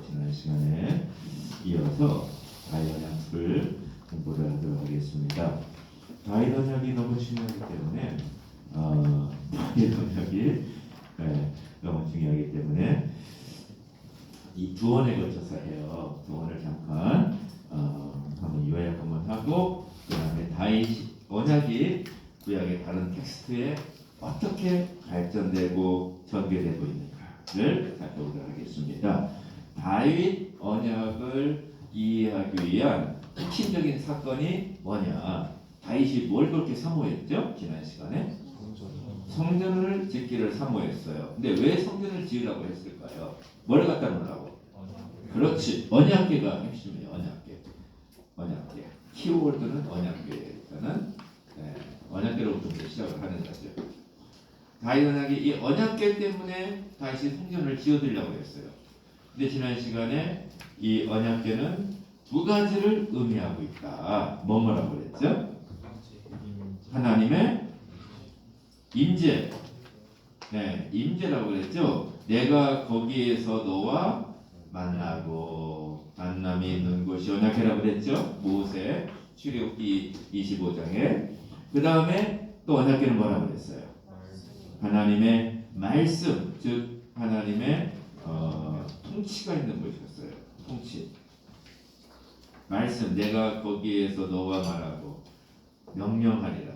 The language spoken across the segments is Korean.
지난 시간에 이어서 다이언약을 공부를 하도록 하겠습니다. 다이언약이 너무 중요하기 때문에 다이언약이 너무 중요하기 때문에 이 두 원에 걸쳐서 해요. 두 원을 잠깐 한번 요약 한번 하고 그 다음에 언약이 구약의 다른 텍스트에 어떻게 발전되고 전개되고 있는가를 살펴보도록 하겠습니다. 다윗 언약을 이해하기 위한 핵심적인 사건이 뭐냐? 다윗이 뭘 그렇게 사모했죠? 지난 시간에 성전을 짓기를 사모했어요. 근데 왜 성전을 지으라고 했을까요? 뭘 갖다 놓으라고? 그렇지, 언약궤가 핵심이에요. 언약궤. 키워드는 언약궤에서는 언약궤로부터 시작을 하는 거죠. 다윗 언약이 이 언약궤 때문에 다시 성전을 지어드리려고 했어요. 근데 지난 시간에 이 언약궤는 두 가지를 의미하고 있다. 뭐라고 그랬죠? 하나님의 임재, 임재라고 그랬죠. 내가 거기에서 너와 만나고 만남이 있는 곳이 언약궤라고 그랬죠. 모세 출애굽기 25장에. 그 다음에 또 언약궤는 뭐라고 그랬어요? 하나님의 말씀, 즉 하나님의 통치가 있는 곳이었어요. 통치. 말씀, 내가 거기에서 너와 말하고 명령하리라.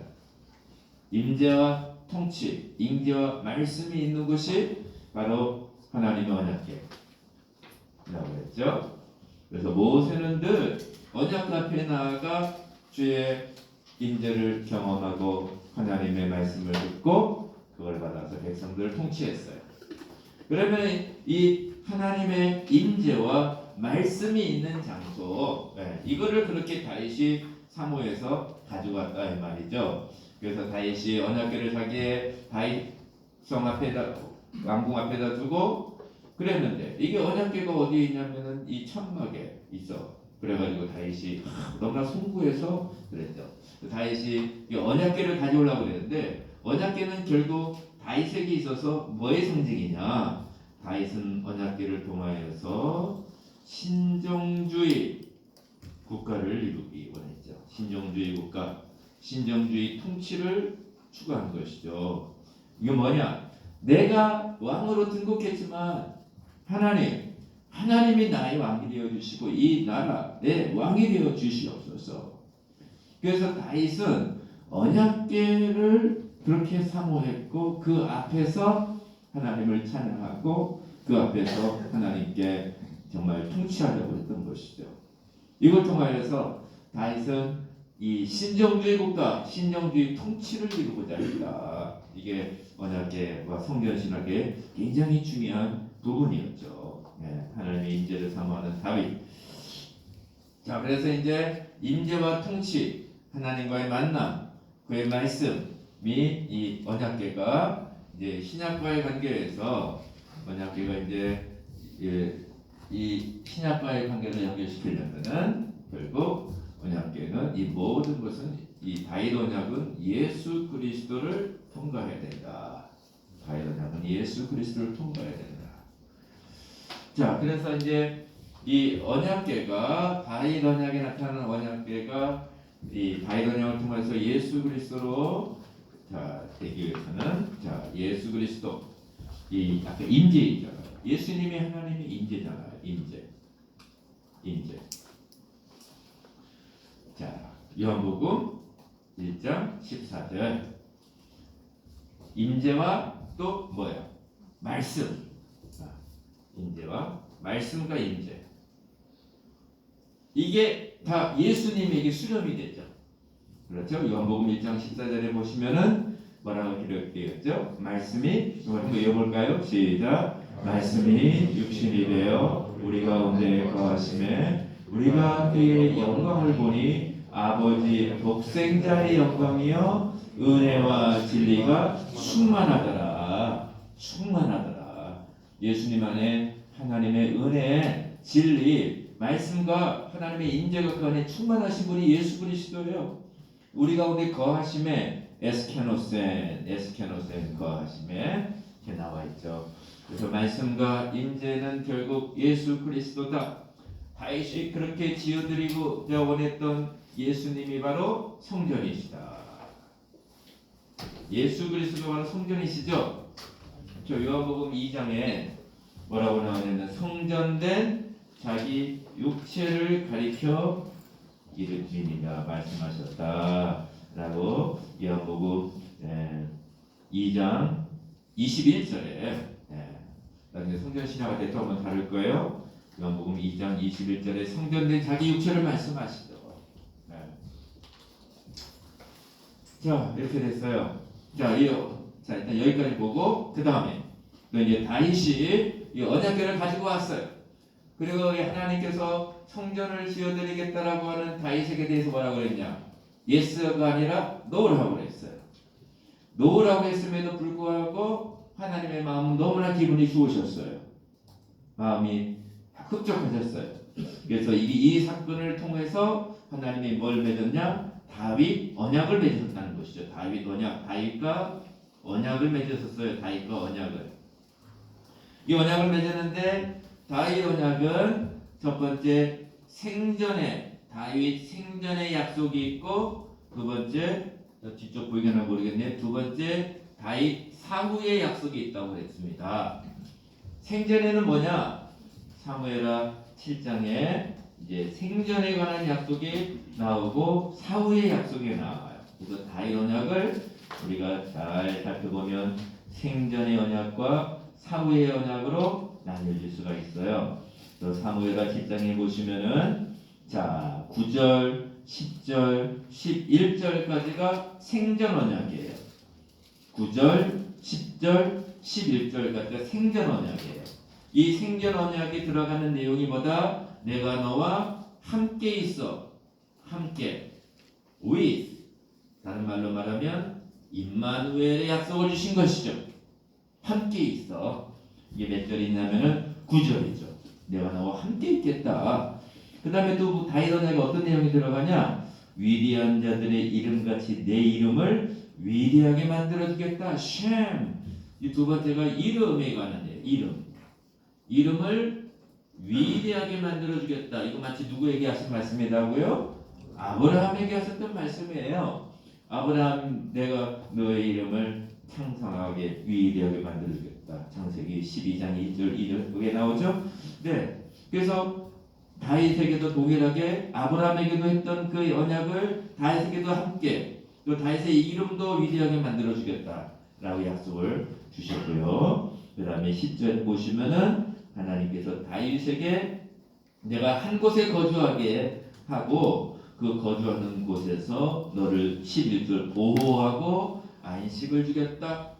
임재와 통치, 임재와 말씀이 있는 곳이 바로 하나님의 언약궤라고 했죠. 그래서 모세는 늘 언약 앞에 나아가 주의 임재를 경험하고 하나님의 말씀을 듣고 그걸 받아서 백성들을 통치했어요. 그러면 이 하나님의 임재와 말씀이 있는 장소, 이거를 그렇게 다윗이 사모해서 가져갔다 이 말이죠. 그래서 다윗이 언약궤를 자기의 다윗성 앞에다, 왕궁 앞에다 두고 그랬는데, 이게 언약궤가 어디에 있냐면은 이 천막에 있어. 그래가지고 다윗이 너무나 송구해서 그랬죠. 다윗이 이 언약궤를 가져오려고 그랬는데, 언약궤는 결국 다윗에게 있어서 뭐의 상징이냐? 다윗은 언약궤를 통하여서 신정주의 국가를 이루기 원했죠. 신정주의 국가, 신정주의 통치를 추구한 것이죠. 이게 뭐냐? 내가 왕으로 등극했지만 하나님이 나의 왕이 되어 주시고 이 나라 내 왕이 되어 주시옵소서. 그래서 다윗은 언약궤를 그렇게 사모했고 그 앞에서 하나님을 찬양하고 그 앞에서 하나님께 정말 통치하려고 했던 것이죠. 이걸 통하여서 다윗은 이 신정주의 국가, 신정주의 통치를 이루고자 했다. 이게 언약궤와 성전 신학의 굉장히 중요한 부분이었죠. 하나님의 임재를 사모하는 다윗. 자, 그래서 이제 임재와 통치, 하나님과의 만남, 그의 말씀이 이 언약궤가 이제 신약과의 관계에서 언약궤가 이제 이 신약과의 관계를 연결시키려면은 결국 언약궤는 이 모든 것은 이 다윗 언약은 예수 그리스도를 통과해야 된다. 다윗 언약은 예수 그리스도를 통과해야 된다. 자, 그래서 이제 이 언약궤가 다윗 언약에 나타나는 언약궤가 이 다윗 언약을 통해서 예수 그리스도로 되기 위해서는 예수 그리스도 이 아까 임재이잖아요. 예수님이 하나님의 임재잖아요. 임재. 자, 요한복음 1장 14절. 임재와 또 뭐야? 말씀. 임재와 말씀과 임재. 이게 다 예수님에게 수렴이 되죠. 그렇죠? 요한복음 1장 14절에 보시면은 뭐라고 기록되어 있죠? 말씀이 이거 읽어볼까요? 시작. 말씀이 육신이 되어 우리 가운데 거하심에 우리가 그의 영광을 보니 아버지 독생자의 영광이요 은혜와 진리가 충만하더라. 예수님 안에 하나님의 은혜, 진리, 말씀과 하나님의 임재가 그 안에 충만하신 분이 예수 그리스도예요. 우리 가운데 거하심에 에스케노센 거하심에 이렇게 나와 있죠. 그래서 말씀과 임재는 결국 예수 그리스도다. 다윗이 그렇게 지어드리고 원했던 예수님이 바로 성전이시다. 예수 그리스도가 바로 성전이시죠. 저 요한복음 2장에 뭐라고 나오냐면 성전된 자기 육체를 가리켜 이르시니라 말씀하셨다라고 요한복음 2장 21절에 나중에 성전 신학을 때 또 한번 다룰 거예요. 요한복음 2장 21절에 성전된 자기 육체를 말씀하시죠. 자 이렇게 됐어요. 자 일단 여기까지 보고 그 다음에 이제 다윗이 이 언약궤를 가지고 왔어요. 그리고 하나님께서 성전을 지어드리겠다라고 하는 다윗에게 대해서 뭐라고 그랬냐? 예스가 아니라 노라고 그랬어요. 노라고 했음에도 불구하고 하나님의 마음은 너무나 기분이 좋으셨어요. 마음이 흡족하셨어요. 그래서 이 사건을 통해서 하나님이 뭘 맺었냐? 다윗 언약을 맺었다는 것이죠. 다윗 언약, 다윗과 언약을 맺었었어요. 다윗과 언약을. 이 언약을 맺었는데 다윗 언약은 첫 번째 생전에 다윗 생전의 약속이 있고 두 번째 뒤쪽 보이겠나 모르겠네요. 두 번째 다윗 사후의 약속이 있다고 그랬습니다. 생전에는 뭐냐? 사무엘하 7장에 이제 생전에 관한 약속이 나오고 사후의 약속이 나와요. 그래서 다윗 언약을 우리가 잘 살펴보면 생전의 언약과 사후의 언약으로 나뉘어질 수가 있어요. 또 사무엘하 7장에 보시면은 자 9절, 10절, 11절까지가 생전 언약이에요. 9절, 10절, 11절까지가 생전 언약이에요. 이 생전 언약에 들어가는 내용이 뭐다? 내가 너와 함께 있어. 함께. with. 다른 말로 말하면 임마누엘의 약속을 주신 것이죠. 함께 있어. 이게 몇 절이 있냐면은 9절이죠. 내가 너와 함께 있겠다. 그 다음에 또 다윗 언약에 어떤 내용이 들어가냐? 위대한 자들의 이름같이 내 이름을 위대하게 만들어주겠다. 쉔. 이 두 번째가 이름에 관한 내용. 이름을 위대하게 만들어주겠다. 이거 마치 누구에게 하신 말씀이라고요? 아브라함에게 하셨던 말씀이에요. 아브라함, 내가 너의 이름을 창성하게 위대하게 만들어주겠다. 창세기 12장 1절 2절 그게 나오죠? 네. 그래서 다윗에게도 동일하게 아브라함에게도 했던 그 언약을 다윗에게도 함께 또 다윗의 이름도 위대하게 만들어주겠다라고 약속을 주셨고요. 그 다음에 10절 보시면은 하나님께서 다윗에게 내가 한 곳에 거주하게 하고 그 거주하는 곳에서 너를 11절 보호하고 안식을 주겠다.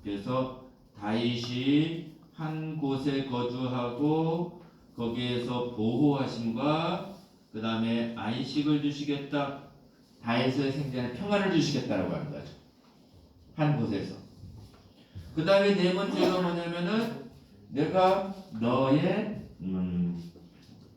그래서 다윗이 한 곳에 거주하고 거기에서 보호하심과 그 다음에 안식을 주시겠다. 다윗의 생전에 평안을 주시겠다라고 하는 거죠. 한 곳에서. 그 다음에 네 번째가 뭐냐면은 내가 너의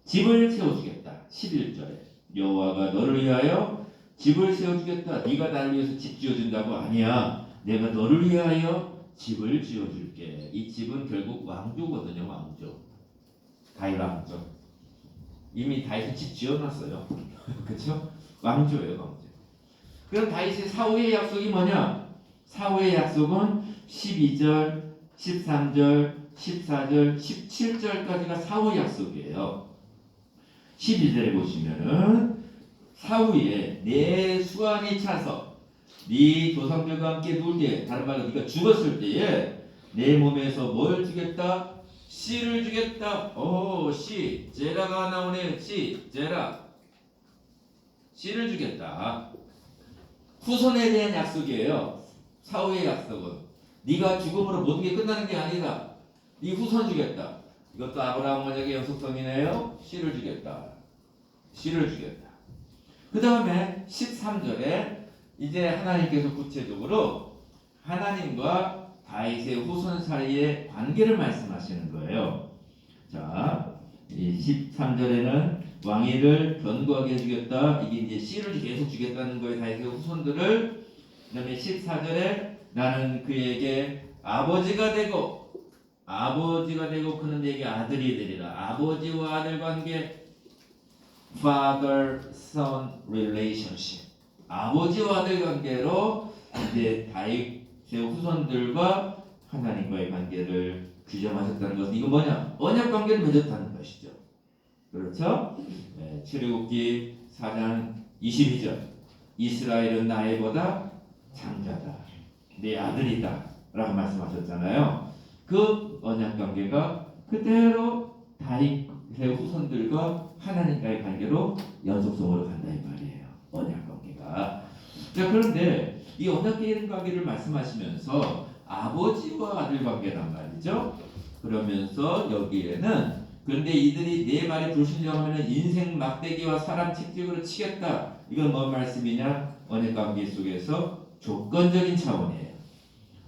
집을 세워주겠다. 11절에 여호와가 너를 위하여 집을 세워주겠다. 네가 나를 위해서 집 지어준다고 아니야. 내가 너를 위하여 집을 지어줄게. 이 집은 결국 왕조거든요. 왕조. 다윗 왕조. 이미 다윗은 집 지어놨어요. 그렇죠? 왕조예요. 왕조. 그럼 다윗의 사후의 약속이 뭐냐? 사후의 약속은 12절, 13절, 14절, 17절까지가 사후 약속이에요. 12절에 보시면은 사후에 내 수완이 차서 네 조상들과 함께 누울 때, 다른 말로 네가 죽었을 때에 내 몸에서 뭘 주겠다? 씨를 주겠다. 씨, 제라가 나오네요. 제라. 씨를 주겠다. 후손에 대한 약속이에요. 사후의 약속은 네가 죽음으로 모든 게 끝나는 게 아니다. 네 후손 주겠다. 이것도 아브라함 언약의 연속성이네요. 씨를 주겠다. 씨를 주겠다. 그 다음에 13절에 이제 하나님께서 구체적으로 하나님과 다윗의 후손 사이의 관계를 말씀하시는 거예요. 자, 이 13절에는 왕위를 견고하게 해주겠다. 이게 이제 씨를 계속 주겠다는 거예요. 다윗의 후손들을. 그 다음에 14절에 나는 그에게 아버지가 되고 그는 내게 아들이 되리라. 아버지와 아들 관계, father son relationship. 아버지와 아들 관계로 이제 다윗의 후손들과 하나님과의 관계를 규정하셨다는 것은 이거 뭐냐? 언약 관계를 맺었다는 것이죠. 그렇죠? 네, 출애굽기 4장 22절. 이스라엘은 나이보다 장자다. 내 아들이다. 라고 말씀하셨잖아요. 그 언약 관계가 그대로 다윗의 후손들과 하나님과의 관계로 연속성으로 간다 이 말이에요. 언약 관계가. 자, 그런데 이 언약 관계를 말씀하시면서 아버지와 아들 관계란 말이죠. 그러면서 여기에는 그런데 이들이 내 말에 불순종하면 인생 막대기와 사람 채찍으로 치겠다. 이건 뭔 말씀이냐? 언약 관계 속에서 조건적인 차원이에요.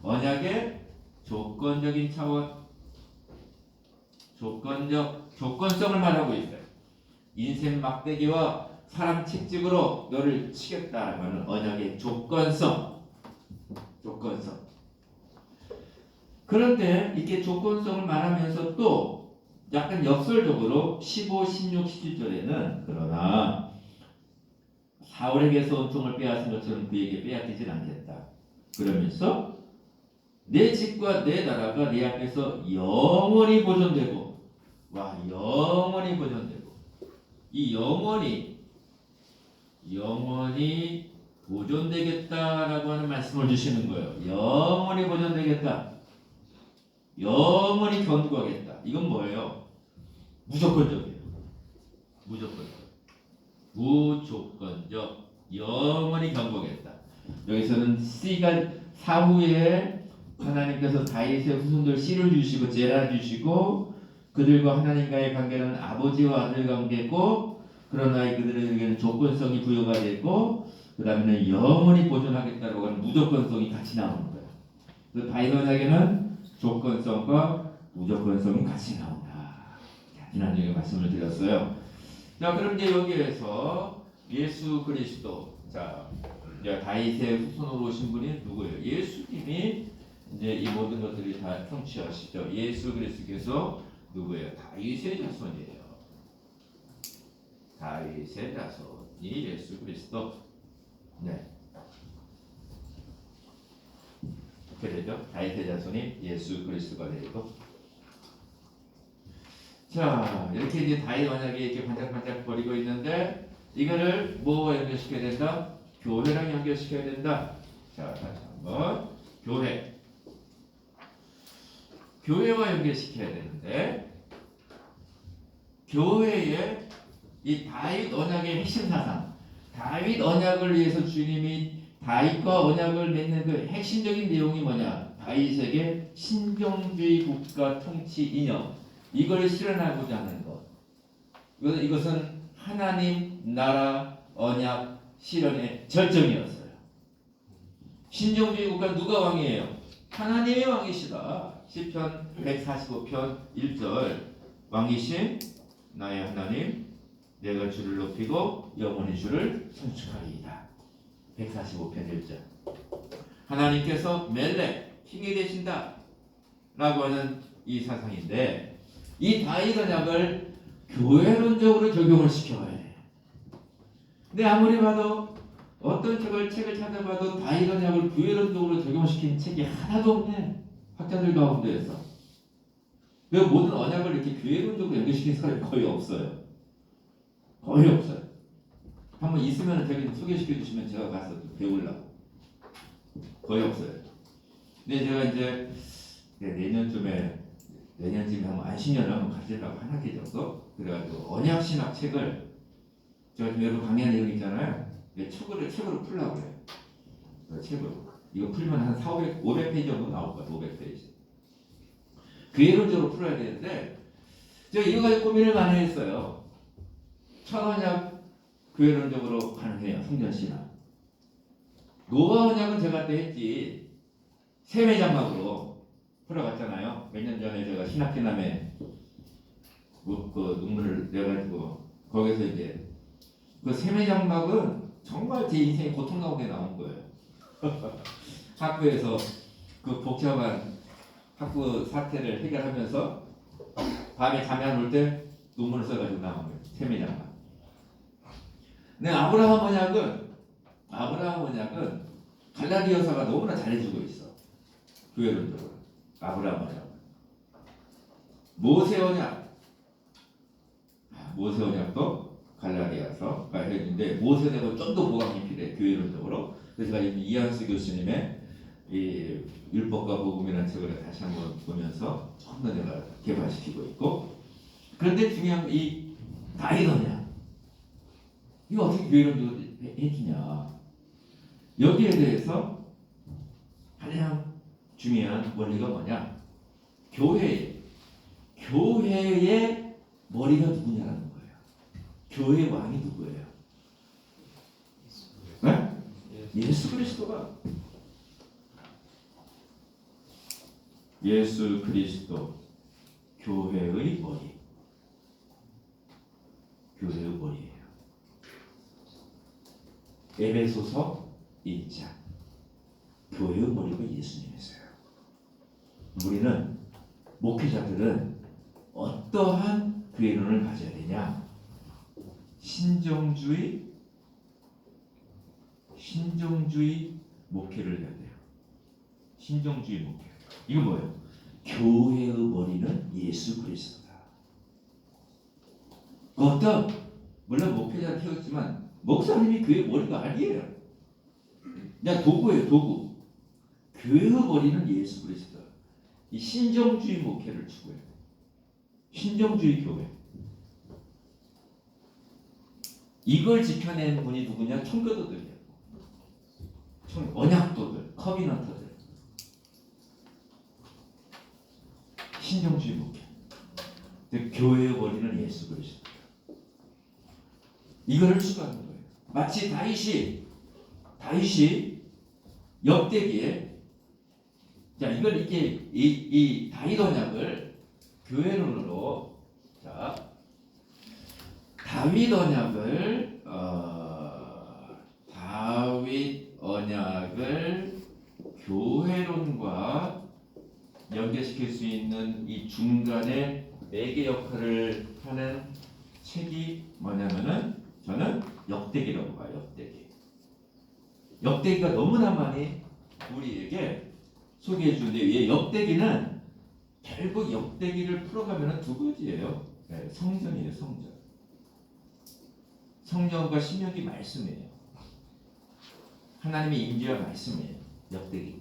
언약의 조건적인 차원, 조건성을 말하고 있어요. 인생 막대기와 사람 채찍으로 너를 치겠다라고 하는 언약의 조건성. 그런데 이렇게 조건성을 말하면서 또 약간 역설적으로 15, 16, 17절에는 그러나 사울에게서 은총을 빼앗은 것처럼 그에게 빼앗기진 않겠다. 그러면서 내 집과 내 나라가 내 앞에서 영원히 보존되고, 영원히 보존되고, 이 영원히 보존되겠다라고 하는 말씀을 주시는 거예요. 영원히 보존되겠다. 영원히 견고하겠다. 이건 뭐예요? 무조건적이에요. 무조건적. 영원히 견고하겠다. 여기서는 C가 사후에 하나님께서 다윗의 후손들 씨를 주시고 제라 주시고 그들과 하나님과의 관계는 아버지와 아들 관계고 그러나 그들에게는 조건성이 부여가 되고 그 다음에는 영원히 보존하겠다고 하는 무조건성이 같이 나오는 거예요. 그 다윗 언약에는 조건성과 무조건성이 같이 나온다. 지난주에 말씀을 드렸어요. 자, 그럼 이제 여기에서 예수 그리스도, 자, 이제 다윗의 후손으로 오신 분이 누구예요? 예수님이 이제 이 모든 것들이 다 통치하시죠. 예수 그리스도께서 누구예요? 다윗의 자손이에요. 다윗의 자손이 예수 그리스도. 네. 그래죠? 다윗의 자손이 예수 그리스도가 되고. 자, 이렇게 이제 다윗 언약이 이렇게 반짝반짝 거리고 있는데 이거를 뭐와 연결시켜야 된다? 교회랑 연결시켜야 된다. 자, 다시 한번 교회와 연결시켜야 되는데 교회의 이 다윗 언약의 핵심 사상, 다윗 언약을 위해서 주님이 다윗과 언약을 맺는 그 핵심적인 내용이 뭐냐? 다윗에게 신정주의 국가 통치 이념, 이걸 실현하고자 하는 것. 이것은 하나님 나라 언약 실현의 절정이었어요. 신정주의 국가 누가 왕이에요? 하나님의 왕이시다. 시편 145편 1절 왕이신 나의 하나님 내가 주를 높이고 영원히 주를 선축하리이다. 145편 1절 하나님께서 멜렉 킹이 되신다 라고 하는 이 사상인데 이 다윗 언약을 교회론적으로 적용을 시켜야 돼. 근데 아무리 봐도 어떤 책을 찾아봐도 다윗 언약을 교회론적으로 적용시킨 책이 하나도 없네. 학자들 가운데에서. 왜 모든 언약을 이렇게 교회론적으로 연결시킨 사람이 거의 없어요. 한번 있으면 저기 소개시켜 주시면 제가 가서 배우려고. 거의 없어요. 근데 제가 이제 내년쯤에 한번 안식년을 한번 가지려고 한 학기 정도. 그래가지고 언약 신학 책을 제가 지금 여러 강의 내용 있잖아요. 책으로 풀려고 해요. 책으로. 이거 풀면 한 500페이지 정도 나올 거예요. 500페이지. 교회론적으로 풀어야 되는데 제가 이거 가지고 고민을 많이 했어요. 천언약 교회론적으로 가능해요. 성전신학. 노아 언약은 제가 때 했지. 세매장막으로 풀어갔잖아요. 몇 년 전에 제가 신학기남에 그 논문을 내가지고 거기서 이제 그 세매장막은 정말 제 인생에 고통 가운데 나온 거예요. 학교에서 그 복잡한 학부 사태를 해결하면서 밤에 잠이 안 올 때 논문을 써가지고 나온 거예요. 세미나가. 근데 아브라함 언약은 갈라디아 여사가 너무나 잘해주고 있어. 교회론적으로. 아브라함 언약. 모세 언약도 갈라디아서가 했는데 모세는 좀 더 보강이 필요해. 교회론적으로. 그래서 제가 이한수 교수님의 이 율법과 복음이라는 책을 다시 한번 보면서 좀 더 내가 개발시키고 있고, 그런데 중요한 이 다윗 언약 이거 어떻게 교회론적으로 해주냐, 여기에 대해서 가장 중요한 원리가 뭐냐, 교회의 머리가 누구냐라는 거예요. 교회의 왕이 누구예요? 네? 예수 그리스도가. 예수 그리스도 교회의 머리. 교회의 머리예요. 에베소서 1장. 교회의 머리가 예수님이세요. 우리는 목회자들은 어떠한 교회론을 가져야 되냐? 신정주의 목회를 해야 돼요. 신정주의 목회. 이건 뭐예요? 교회의 머리는 예수 그리스도다. 어떤 물론 목회자를 키웠지만 목사님이 교회의 머리가 아니에요. 그냥 도구예요, 도구. 교회의 머리는 예수 그리스도. 이 신정주의 목회를 추구해요. 신정주의 교회. 이걸 지켜낸 분이 누구냐? 청교도들이에요. 언약도들, 커비넌터들. 신정주의 목회. 교회의 머리는 예수 그리스도. 이거를 추구하는 거예요. 마치 다윗이 역대기에, 자, 이걸 이렇게 이 다윗 언약을 교회론으로, 자, 다윗 언약을 교회론과 연결시킬 수 있는 이 중간에 매개 역할을 하는 책이 뭐냐면은 저는 역대기라고 봐요. 역대기가 너무나 많이 우리에게 소개해 주는데, 이 역대기는 결국 역대기를 풀어가면 두 가지예요. 네, 성전이에요. 성전과 신명기 말씀이에요. 하나님의 임재와 말씀이에요. 역대기.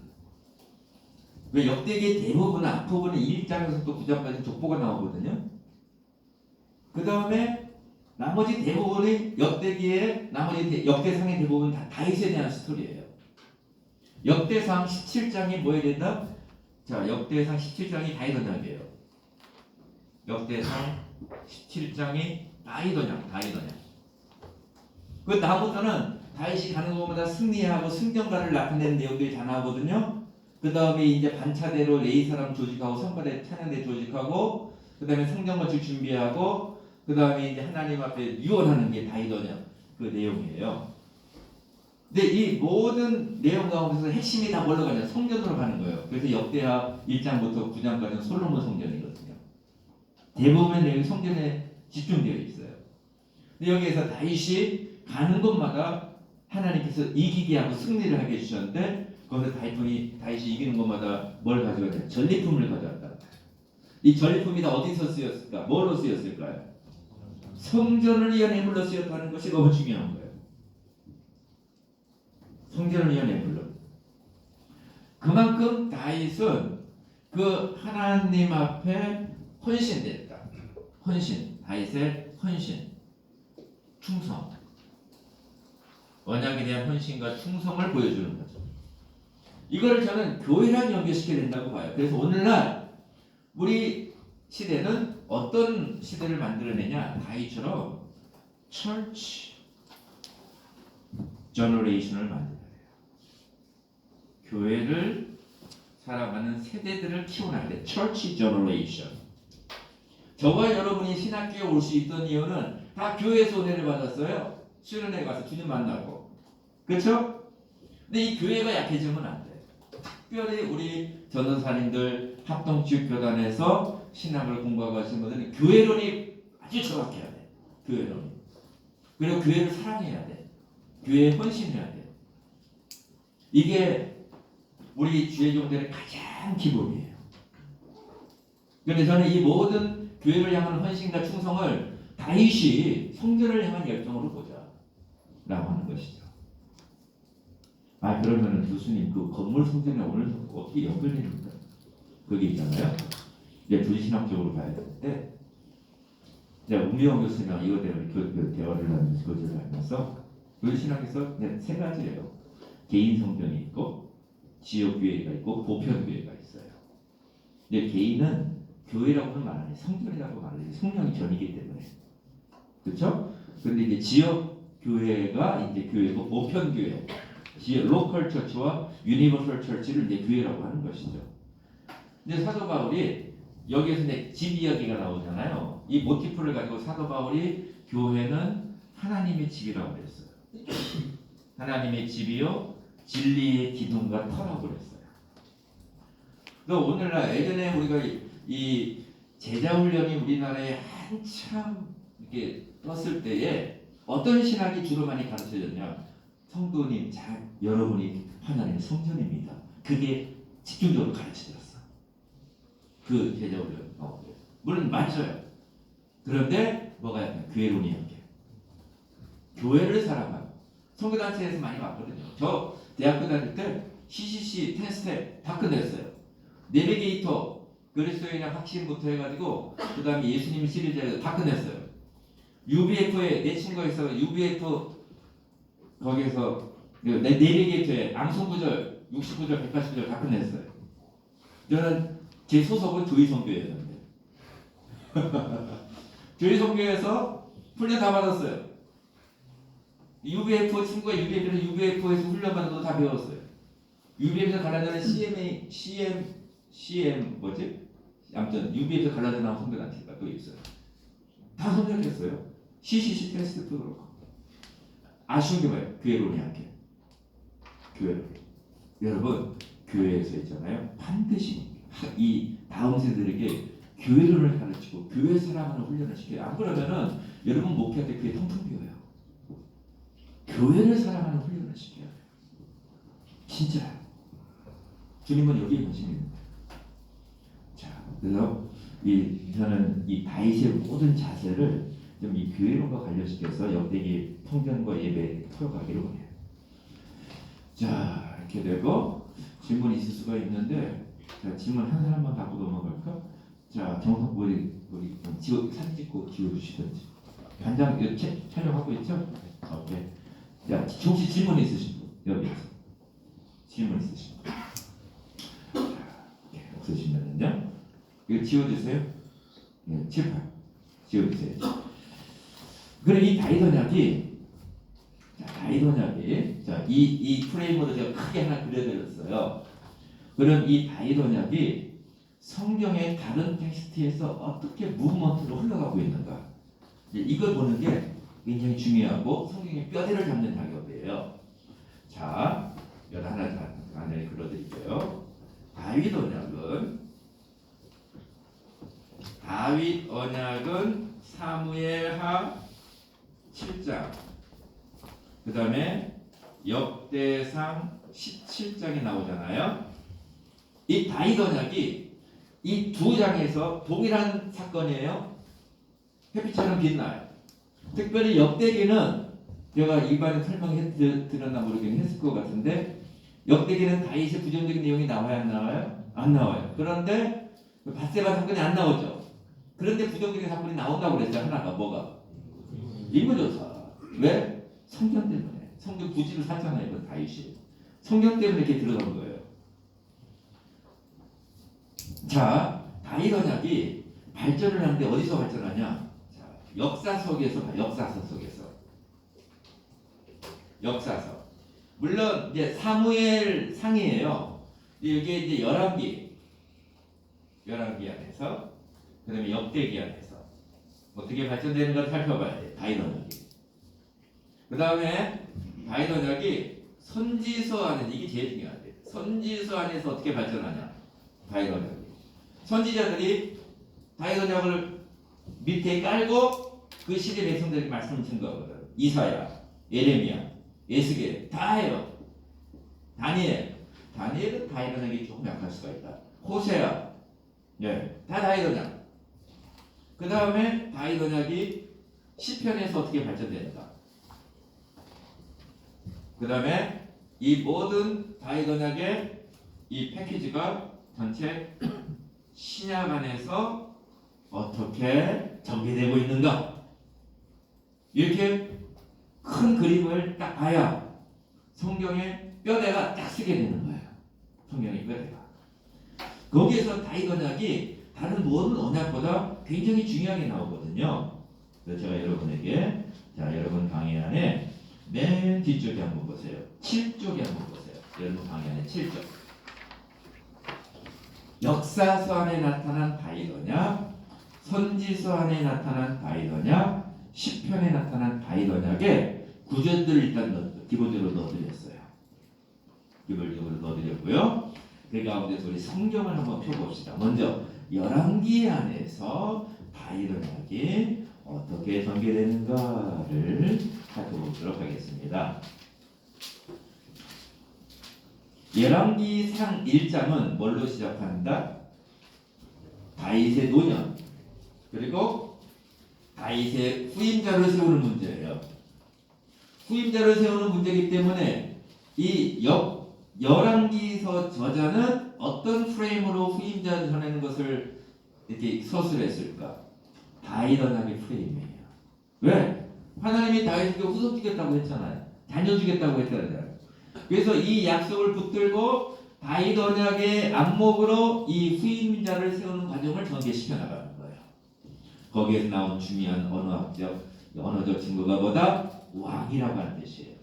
왜 역대기의 대부분 앞부분은 1장에서 또 9장까지 족보가 나오거든요. 그 다음에 나머지 대부분이 역대상의 대부분 다 다윗에 대한 스토리예요. 역대상 17장이 뭐에 된다? 자, 역대상 17장이 다윗 언약이에요. 역대상 17장이 다윗 언약. 그 다음부터는 다윗이 가는 곳마다 승리하고 승전가를 나타내는 내용들이 다 나오거든요. 그 다음에 이제 반차대로 레위 사람 조직하고 선발대 찬양대 조직하고, 그 다음에 성전 건축 준비하고, 그 다음에 이제 하나님 앞에 유언하는 게 다윗 언약 그 내용이에요. 근데 이 모든 내용 가운데서 핵심이 다 뭘로 가냐? 성전으로 가는 거예요. 그래서 역대하 1장부터 9장까지는 솔로몬 성전이거든요. 대부분의 내용이 성전에 집중되어 있어요. 근데 여기에서 다윗이 가는 곳마다 하나님께서 이기게 하고 승리를 하게 해주셨는데, 거기서 다윗이 이기는 곳마다 뭘 가져왔냐? 전리품을 가져왔다. 이 전리품이 다 어디서 쓰였을까? 뭐로 쓰였을까요? 성전을 위한 예물로 쓰였다는 것이 너무 중요한 거예요. 성전을 위한 예물로. 그만큼 다윗은 그 하나님 앞에 헌신됐다. 다윗의 헌신, 충성. 언약에 대한 헌신과 충성을 보여주는 거죠. 이거를 저는 교회랑 연결시켜야 된다고 봐요. 그래서 오늘날 우리 시대는 어떤 시대를 만들어내냐? 다윗처럼 철치 제너레이션을 만들어야 돼요. 교회를 살아가는 세대들을 키워놔야 돼. 철치 제너레이션. 저와 여러분이 신학교에 올 수 있던 이유는 다 교회에서 은혜를 받았어요. 수련회 가서 주님 만나고. 그렇죠? 근데 이 교회가 약해지면 안 돼. 특별히 우리 전도사님들 합동체육교단에서 신학을 공부하고 하시는 분들은 교회론이 아주 정확해야 돼. 교회론. 그리고 교회를 사랑해야 돼. 교회에 헌신해야 돼. 이게 우리 주의 종들의 가장 기본이에요. 그런데 저는 이 모든 교회를 향한 헌신과 충성을 다윗이 성전을 향한 열정으로 보자 라고 하는 것이죠. 그러면은 교수님 그 건물 성전이랑 오늘 어떻게 연결됩니까? 그게 있잖아요. 이제 불신학적으로 봐야 되는데, 제가 운명 교수님이랑 이거 대화를 하면서 교제를 하면서 불신학에서 세 가지예요. 개인 성전이 있고, 지역 교회가 있고, 보편 교회가 있어요. 근데 개인은 교회라고는 말하니 성전이라고 말하니 성령이 전이기 때문에, 그렇죠? 그런데 이제 지역 교회가 이제 교회고 보편 교회. 로컬 처치와 유니버설 처치를 이제 교회라고 하는 것이죠. 근데 사도 바울이 여기에서 이제 집 이야기가 나오잖아요. 이 모티프를 가지고 사도 바울이 교회는 하나님의 집이라고 그랬어요. 하나님의 집이요 진리의 기둥과 터라고 그랬어요. 또 오늘날 예전에 우리가 이 제자훈련이 우리나라에 한참 이렇게 떴을 때에 어떤 신학이 주로 많이 가르쳐졌냐? 성도님, 여러분이 하나님의 성전입니다. 그게 집중적으로 가르쳐졌어. 그 제자훈련. 물론 맞아요. 그런데 뭐가 약간 교회론이 약해. 교회를 사랑하고 선교단체에서 많이 봤거든요. 저 대학교 다닐 때 CCC, 10스텝 다 끝냈어요. 내비게이터, 그리스도인의 확신부터 해가지고 그 다음에 예수님 시리즈를 다 끝냈어요. UBF에 내 친구가 있어. UBF 거기에서 내비게이터에 앙송구절 69절 180절 다 끝냈어요. 저는 제 소속은 조이성교회였는데 조이성교회에서 훈련 다 받았어요. UBF 친구가 UBF에서 훈련 받은 거 다 배웠어요. UBF에서 가르쳐는 CM 뭐지? 아무튼 UBF에서 가르쳐는 선교단체가 또 있어요. 다 선교했어요. CCC 테스트도 그렇고. 아쉬운 게 뭐예요? 교회론이 약해. 교회론. 여러분 교회에서 있잖아요. 반드시 이 다음 세대들에게 교회론을 가르치고 교회 사랑하는 훈련을 시켜요. 안 그러면은 여러분 목회할 때 교회 텅텅 비어요. 교회를 사랑하는 훈련을 시켜야 돼요. 진짜. 주님은 여기에 관심이 있는 거예요. 자, 그래서 저는 이 다윗의 모든 자세를 좀 이 교회론과 관련시켜서 역대기 통전과 예배 풀어가기로 해요. 자, 이렇게 되고 질문이 있을 수가 있는데, 자, 질문 한 사람만 갖고 넘어갈까? 자, 정석 우리 사진 찍고 지워주시든지. 간장 촬영하고 있죠? 오케이. 자, 혹시 질문 있으신 분 여기에서 질문 있으신 분. 자, 없으시면은요. 이거 지워주세요. 네, 7, 8 지워주세요. 그럼 이 다윗 언약이, 이 프레임으로 제가 크게 하나 그려드렸어요. 그럼 이 다윗 언약이 성경의 다른 텍스트에서 어떻게 무브먼트로 흘러가고 있는가? 이걸 보는 게 굉장히 중요하고 성경의 뼈대를 잡는 작업이에요. 자, 여기 하나 안에 그려드릴게요. 다윗 언약은 사무엘하 7장, 그 다음에 역대상 17장이 나오잖아요. 이 다윗 언약이 이 두 장에서 동일한 사건이에요. 햇빛처럼 빛나요. 특별히 역대기는 제가 일반인 설명해 드렸나 모르겠긴 했을 것 같은데, 역대기는 다윗의 부정적인 내용이 나와야 안 나와요? 안 나와요. 그런데 밧세바 사건이 안 나오죠. 그런데 부정적인 사건이 나온다고 그랬어요. 하나가 뭐가? 일부조사. 왜? 성경 때문에. 성경 구지를 샀잖아요. 이건 다윗이. 성경 때문에 이렇게 들어간 거예요. 자, 다윗 언약이 발전을 하는데 어디서 발전하냐? 자, 역사서 속에서. 역사서. 물론 이제 사무엘 상이에요. 이게 이제 열왕기 안에서, 그다음에 역대기 안에서 어떻게 발전되는 걸 살펴봐야 돼. 다윗 언약이. 그 다음에 다윗 언약이 선지서 안에, 이게 제일 중요하대. 선지서 안에서 어떻게 발전하냐? 다윗 언약이. 선지자들이 다윗 언약을 밑에 깔고 그 시대 백성들에게 말씀을 준 거거든. 이사야, 예레미야, 에스겔 다 해요. 다니엘은 다윗 언약이 조금 약할 수가 있다. 호세아, 다 다윗 언약. 그 다음에 다윗 언약이 시편에서 어떻게 발전되는가. 그 다음에 이 모든 다윗 언약의 이 패키지가 전체 신약 안에서 어떻게 전개되고 있는가. 이렇게 큰 그림을 딱 봐야 성경의 뼈대가 딱 쓰게 되는 거예요. 성경의 뼈대가. 거기에서 다윗 언약이 다른 모든 언약보다 굉장히 중요하게 나오거든요. 그래서 제가 여러분에게 여러분 강의 안에 맨 뒤쪽에 한번 보세요. 7쪽에 한번 보세요. 여러분 강의 안에 7쪽. 역사서 안에 나타난 다윗 언약, 선지서 안에 나타난 다윗 언약, 시편에 나타난 다윗 언약의 구절들을 일단 기본적으로 넣어드렸어요. 기본적으로 넣어드렸고요. 그 가운데서 우리 성경을 한번 펴봅시다. 먼저 열왕기 안에서 다윗 언약이 어떻게 전개되는가를 살펴보도록 하겠습니다. 열왕기상 1장은 뭘로 시작한다? 다윗의 노년 그리고 다윗의 후임자를 세우는 문제예요. 후임자를 세우는 문제이기 때문에 이 열왕기서 저자는 어떤 프레임으로 후임자를 전하는 것을 이렇게 서술했을까? 다윗 언약의 프레임이에요. 왜? 하나님이 다윗에게 후손 주겠다고 했잖아요. 자녀 주겠다고 했잖아요. 그래서 이 약속을 붙들고 다윗 언약의 안목으로 이 후임자를 세우는 과정을 전개시켜 나가는 거예요. 거기에서 나온 중요한 언어적 증거가 뭐다? 왕이라고 하는 뜻이에요.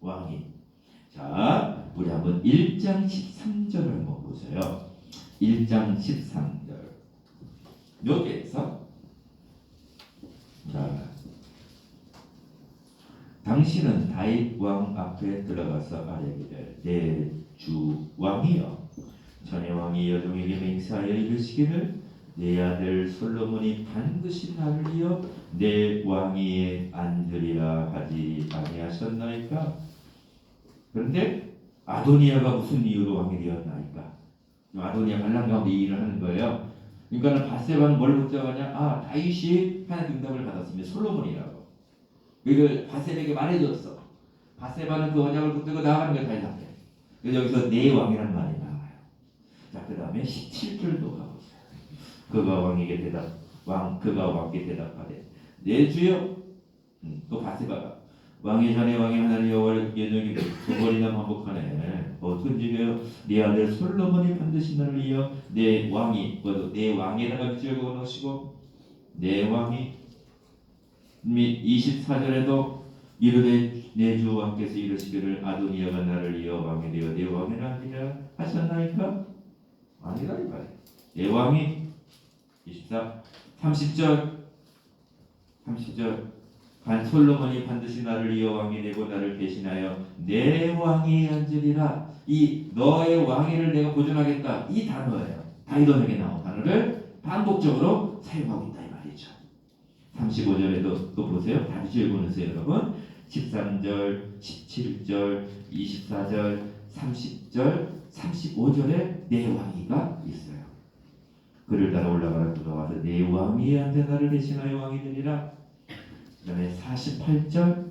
왕이. 자, 우리 한번 1장 13절을 한번 보세요. 1장 13절. 여기에서 당신은 다윗 왕 앞에 들어가서 아뢰기를 내 주 왕이여 전에 왕이 여종에게 맹세하여 이르시기를 내 아들 솔로몬이 반드시 나를 이어 내 왕위에 앉으리라 하지 아니하셨나이까? 그런데 아도니아가 무슨 이유로 왕이 되었나이까? 아도니아 반란 가운데 이 일을 하는 거예요. 그러니까는 밧세바는 뭘 걱정하냐? 다윗이 하나님 응답을 받았으면 솔로몬이라고. 이걸 밧세바에게 말해줬어. 밧세바는 그 언약을 붙들고 나가는 거야 다윗 앞에. 그래서 여기서 내 왕이라는 말이 나와요. 자, 그 다음에 17절도 가보세요. 그가 왕께 대답하되 내 주여. 또 밧세바가 왕의 전에 왕의 하나님 여호와를 연역이 두 번이나 반복하네. 어떤지요? 네 아들 솔로몬이 반드시 나를 이어 내 왕에다가 빗줄고 넣으시고 내 왕이 및 24절에도 이르되 내 주 왕께서 이르시기를 아도니아가 나를 이어 왕이 되어 내 왕을 하리라 하셨나이까? 아니라 이 말이에요. 내 왕이 30절 간 솔로몬이 반드시 나를 이어 왕이 되고 나를 대신하여 내 왕위에 앉으리라. 이 너의 왕위를 내가 보존하겠다. 이 단어예요. 다윗 언약에 나온 단어를 반복적으로 사용하고 있다 이 말이죠. 35절에도 또 보세요. 다시 읽어보세요 여러분. 13절, 17절, 24절, 30절, 35절에 내 왕위가 있어요. 그를 따라 올라가라 그가 와서 내 왕위에 앉아 나를 대신하여 왕이 되리라. 그 다음에 48절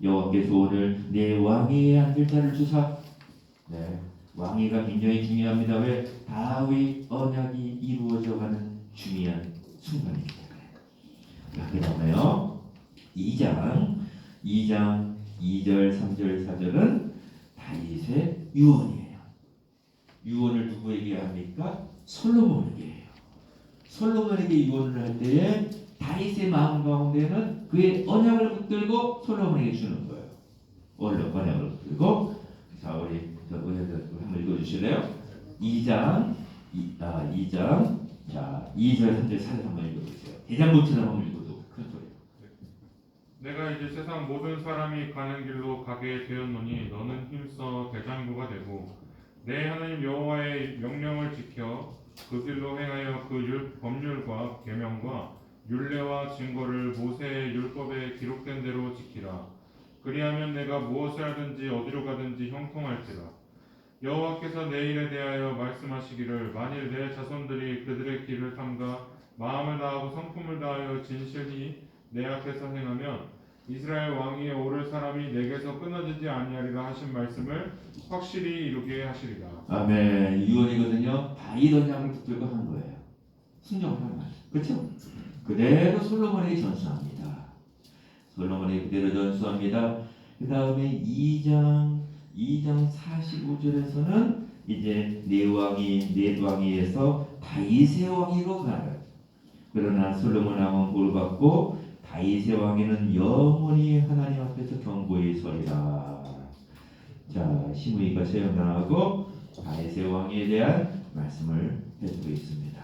여호와께서 오늘 내 왕위에 앉을 자를 주사. 왕위가 굉장히 중요합니다. 왜? 다윗 언약이 이루어져가는 중요한 순간이기 때문에. 그 다음에요 2장 2절 3절 4절은 다윗의 유언이에요. 유언을 누구에게 합니까? 솔로몬에게 해요. 솔로몬에게 유언을 할 때에 다윗의 마음 가운데는 그의 언약을 붙들고 솔로몬에게 주는 거예요. 언약을 붙들고. 자, 우리 한번 읽어주실래요? 2장 자 2절 3절 4절 한번 읽어보세요. 대장부처럼 한번 읽어도 큰 소리. 내가 이제 세상 모든 사람이 가는 길로 가게 되었노니 너는 힘써 대장부가 되고 내 하나님 여호와의 명령을 지켜 그 길로 행하여 그 법률과 계명과 율례와 증거를 모세의 율법에 기록된 대로 지키라. 그리하면 내가 무엇을 하든지 어디로 가든지 형통할지라. 여호와께서 내 일에 대하여 말씀하시기를 만일 내 자손들이 그들의 길을 삼가 마음을 다하고 성품을 다하여 진실히 내 앞에서 행하면 이스라엘 왕위에 오를 사람이 내게서 끊어지지 아니하리라 하신 말씀을 확실히 이루게 하시리라. 아멘. 유언이거든요. 다윗 언약을 붙들고 한 거예요. 순종을 한 거예요. 그렇죠? 그대로 솔로몬에게 전수합니다. 솔로몬이 그대로 전수합니다. 그 다음에 2장 45절에서는 이제 네 왕위에서 다윗의 왕위로 가라. 그러나 솔로몬 왕은 복을 받고 다윗의 왕위는 영원히 하나님 앞에서 경고히 서리라. 자, 시므이가 재현당하고 다윗의 왕위에 대한 말씀을 해주고 있습니다.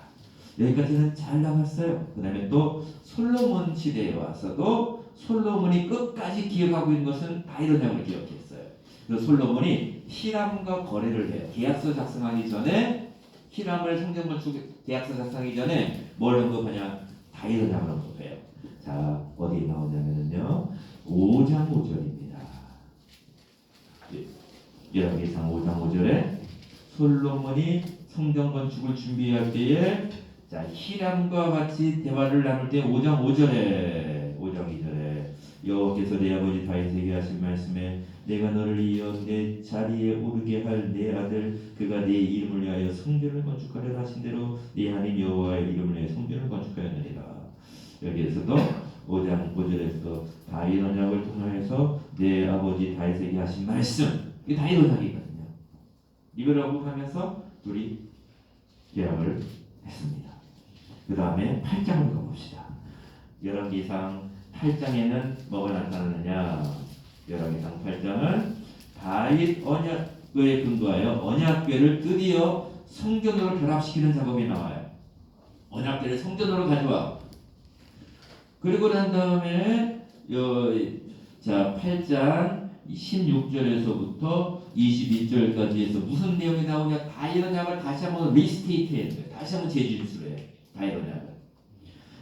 여기까지는 잘 나갔어요. 그 다음에 또 솔로몬 시대에 와서도 솔로몬이 끝까지 기억하고 있는 것은 다윗 언약을 기억했어요. 그래서 솔로몬이 히람과 거래를 해요. 계약서 작성하기 전에 히람을 성전 건축 계약서 작성하기 전에 뭘 언급하냐? 다윗 언약을 언급해요. 자, 어디에 나오냐면요 5장 5절입니다. 열왕기상 5장 5절에 솔로몬이 성전 건축을 준비할 때에 자, 히람과 같이 대화를 나눌 때 5장 5절에 5장 2절에 여호와께서 내 아버지 다윗에게 하신 말씀에 내가 너를 이어 내 자리에 오르게 할 내 아들 그가 내 이름을 위하여 성전을 건축하려 하신 대로 네 하나님 여호와의 이름을 위하여 성전을 건축하였느니라. 여기에서도 5장 5절에서 다윗 언약을 통하여서 내 아버지 다윗에게 하신 말씀, 이게 다윗 언약이거든요. 이걸 언급하면서 둘이 계약을 했습니다. 그 다음에 8장을 가봅시다. 열왕기상 8장에는 뭐가 나타나느냐? 열왕기상 8장은 다윗 언약궤에 근거하여 언약궤를 드디어 성전으로 결합시키는 작업이 나와요. 언약궤를 성전으로 가져와. 그리고 난 다음에 자 8장 16절에서부터 22절까지 해서 무슨 내용이 나오냐? 다윗 언약을 다시 한번 리스테이트 해야 돼요. 다시 한번 재진술해요. 다윗 언약을.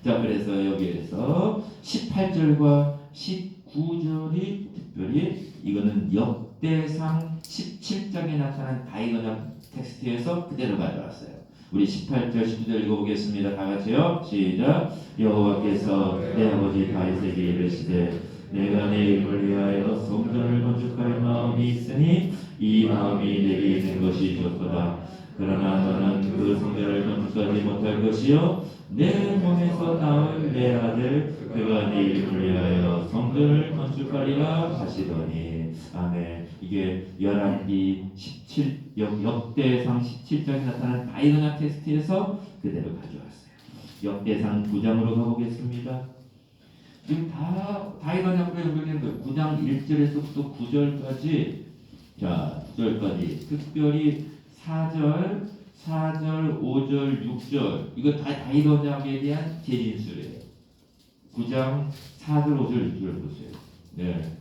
자, 그래서 여기에서 18절과 19절이 특별히 이거는 역대상 17장에 나타난 다윗 언약 텍스트에서 그대로 가져왔어요. 우리 18절 19절 읽어보겠습니다. 다 같이요. 시작. 여호와께서 내 아버지 다윗에게 이르시되 내가 내 이름을 위하여 성전을 건축할 마음이 있으니 이 마음이 내게 있는 것이 좋도다. 그러나 너는 그 성전을 건축하지 못할 것이요 내 몸에서 나올 내 아들 그가 네 이름을 위하여 성전을 건축하리라 하시더니. 아멘. 이게 열왕기 17 역대상 17장에 나타난 다윗 언약 텍스트에서 그대로 가져왔어요. 역대상 9장으로 가보겠습니다. 지금 다 다윗 언약으로 연결된 거예요. 9장 1절에서부터 9절까지. 자, 9절까지 특별히 4절, 5절, 6절 이거 다 다윗 언약에 대한 재진술이에요. 9장 4절, 5절, 6절 보세요. 네.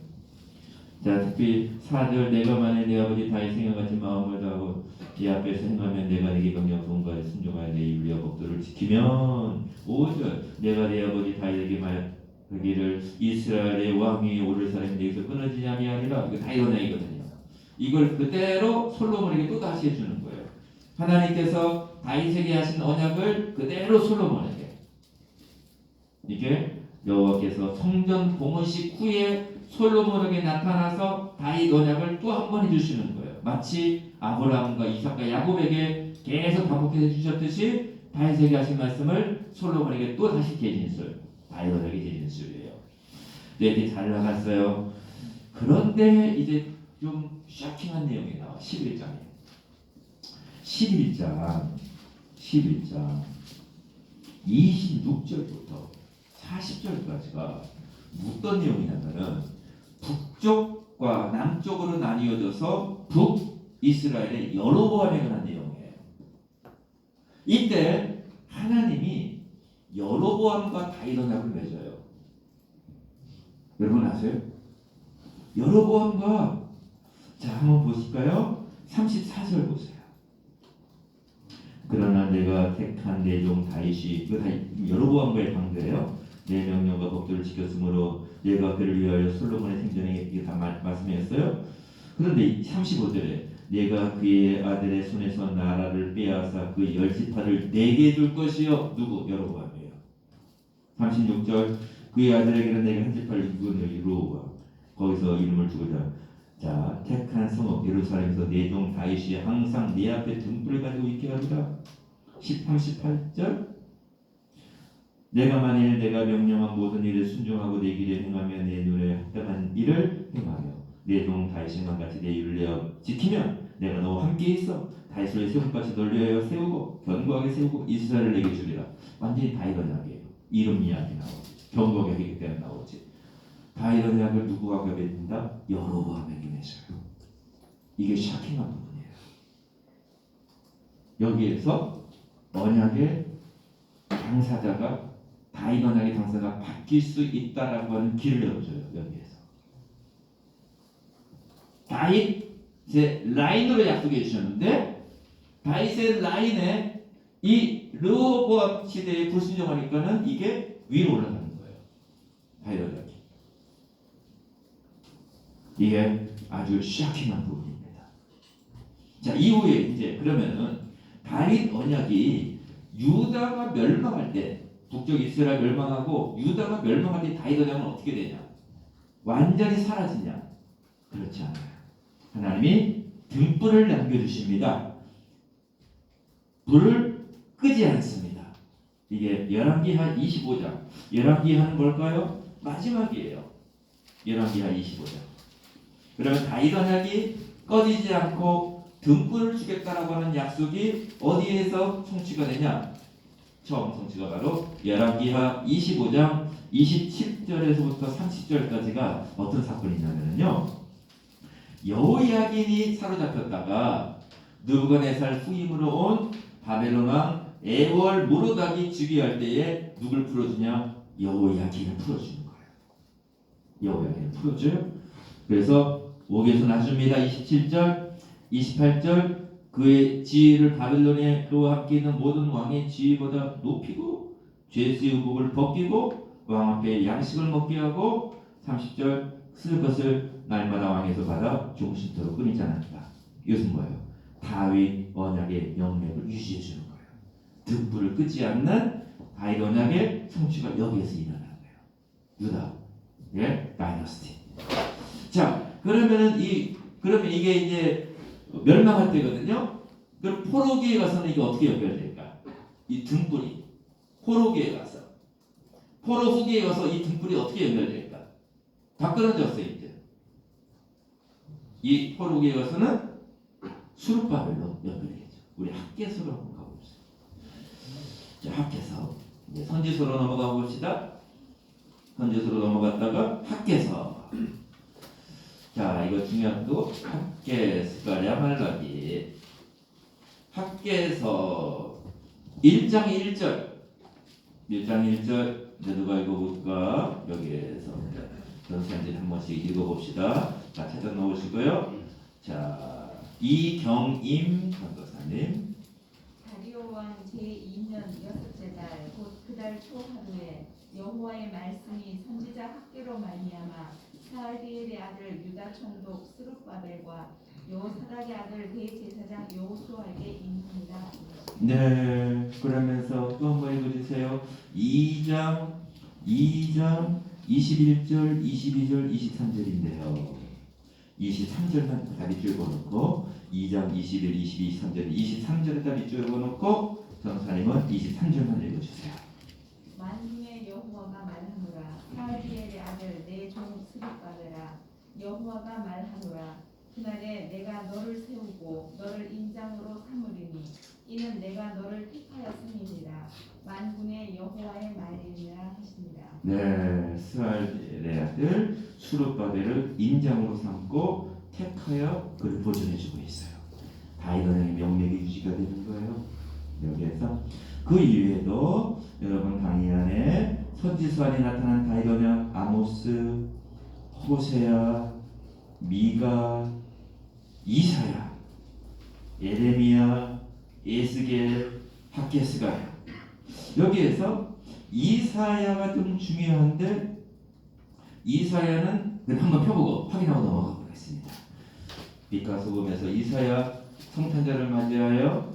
자, 특히 4절 내가 만일 내 아버지 다윗 생각같이 마음을 다하고 네 앞에서 행하면 내가 내게 명령 성과에 순종하여 내 율례와 법도를 지키면. 5절 내가 내 아버지 다윗에게 말하기를 이스라엘의 왕위에 오를 사람이 내게서 끊어지지 아니하리라. 이거 다윗 언약이거든요. 이걸 그대로 솔로몬에게 또 다시 해주는 거예요. 하나님께서 다윗에게 하신 언약을 그대로 솔로몬에게. 이게 여호와께서 성전 봉헌식 후에 솔로몬에게 나타나서 다윗 언약을 또 한 번 해주시는 거예요. 마치 아브라함과 이삭과 야곱에게 계속 반복해서 해주셨듯이 다윗에게 하신 말씀을 솔로몬에게 또 다시 재진술. 다윗 언약의 재진술이에요. 네, 이렇게 잘 나갔어요. 그런데 이제 좀 쇼킹한 내용이 나와. 11장에 11장 26절부터 40절까지가 어떤 내용이냐면은 북쪽과 남쪽으로 나뉘어져서 북이스라엘의 여로보암에 관한 내용이에요. 이때 하나님이 여로보암과 다윗 언약을 맺어요. 여러분 아세요? 여로보암과 자 한번 보실까요? 34절 보세요. 그러나 내가 택한 내 종 다윗이, 이거 다 여로보암과의 관계예요. 내 명령과 법도를 지켰으므로 내가 그를 위하여 솔로몬의 생전에 이게 다 말씀이었어요. 그런데 35절에 내가 그의 아들의 손에서 나라를 빼앗아 그 열지파를 내게 줄 것이요. 누구? 여로보암이에요. 36절 그의 아들에게는 내가 한 지파를 주고 여로보암. 거기서 이름을 주고자 자 택한 성읍 예루살렘에서 내 종 다윗이 항상 내 앞에 등불을 가지고 있게 하리라. 38절 내가 만일 내가 명령한 모든 일을 순종하고 내 길에 행하며 내 눈에 합당한 일을 행하며 내 종 다윗과 같이 내 율례와 지키면 내가 너와 함께 있어 다윗을 세움같이 널 위하여 세우고 견고하게 세우고 이스라엘을 내게 주리라. 완전히 다윗 언약이에요. 이름 이야기 나오지. 견고하게 하기 때문에 나오지. 다윗 언약을 누구가 맺는다? 여로보암에게 맺어요. 이게 샤킹한 부분이에요. 여기에서 언약의 당사자가 다윗 언약의 당사자가 바뀔 수 있다라고 하는 길을 열어줘요. 여기에서 다윗의 라인으로 약속해 주셨는데 다윗의 라인에 이 르호보암 시대에 불순종하니까는 이게 위로 올라가는 거예요. 다윗 언약이. 이게 아주 샤킹한 부분입니다. 자 이후에 이제 그러면은 다윗 언약이 유다가 멸망할 때 북쪽 이스라엘 멸망하고 유다가 멸망할 때 다윗 언약은 어떻게 되냐? 완전히 사라지냐? 그렇지 않아요. 하나님이 등불을 남겨주십니다. 불을 끄지 않습니다. 이게 열왕기하 25장. 열왕기하는 뭘까요? 마지막이에요. 열왕기하 25장. 그러면 다윗 언약이 꺼지지 않고 등불을 주겠다라고 하는 약속이 어디에서 성취가 되냐? 처음 성취가 바로 열왕기하 25장 27절에서부터 30절까지가 어떤 사건이냐면요. 여호야긴이 사로잡혔다가 느부갓네살 후임으로 온 바벨론 왕 에월 모로닥이 즉위할 때에 누굴 풀어주냐? 여호야긴을 풀어주는 거예요. 여호야긴을 풀어줘요. 그래서 5계서 나줍니다. 27절, 28절 그의 지위를 바벨론으로 함께 있는 모든 왕의 지위보다 높이고 죄수의 의복을 벗기고 왕 앞에 양식을 먹게 하고 30절 쓸 것을 날마다 왕에서 받아 종신토록 끊이지 않았다. 이것은 뭐예요? 다윗 언약의 영맥을 유지해 주는 거예요. 등불을 끄지 않는 다윗 언약의 성취가 여기에서 일어나는 거예요. 유다, 예, 다이너스티. 자, 그러면 이게 이제 멸망할 때거든요. 그럼 포로기에 가서는 이게 어떻게 연결될까? 이 등불이 포로기에 가서 포로 후기에 가서 이 등불이 어떻게 연결될까? 다 끊어졌어요 이제. 이 포로기에 가서는 수룹바벨로 연결되겠죠. 우리 학개서로 한번 가봅시다. 자, 학개서 이제 선지서로 넘어가 봅시다. 선지서로 넘어갔다가 학개서. 자, 이거 중요한 거 학개서가랴 말라기. 학개서 1장 1절. 1장 1절 이제 누가 읽어볼까? 여기에서 전사님 한 번씩 읽어봅시다. 자, 찾아 놓으시고요. 자, 이경임 전도사님. 다리오 왕 제2년 6째 달 곧 그 달 초하루에 여호와의 말씀이 선지자 학개로 말미암아 스알디엘의 아들 유다 총독 스룹바벨과 여호사닥의 아들 대제사장 여호수아에게 임합니다. 네, 그러면서 또 한 번 읽어주세요. 2장 21절, 22절, 23절인데요. 23절만 다 밑줄 그어놓고 2장 21, 22, 23절, 23절을 다 밑줄 그어놓고 전사님은 23절만 읽어주세요. 만군의 여호와가 말하노라 스알디엘의 아들 내 종 스룹바벨아 여호와가 말하노라 그날에 내가 너를 세우고 너를 인장으로 삼으리니 이는 내가 너를 택하였음이니라 만군의 여호와의 말이니라 하시니라. 네, 스알디엘의 아들 수룹바벨을 인장으로 삼고 택하여 그를 보존해주고 있어요. 다윗 언약의 명맥이 유지가 되는 거예요. 여기에서 그 이외에도 여러분 강의 안에 선지서 안에 나타난 다윗 언약 아모스, 호세아, 미가, 이사야 예레미야, 에스겔, 학개스가요. 여기에서 이사야가 좀 중요한데 이사야는 한번 펴보고 확인하고 넘어가 보겠습니다. 빛과 소금에서 이사야 성탄절을 맞이하여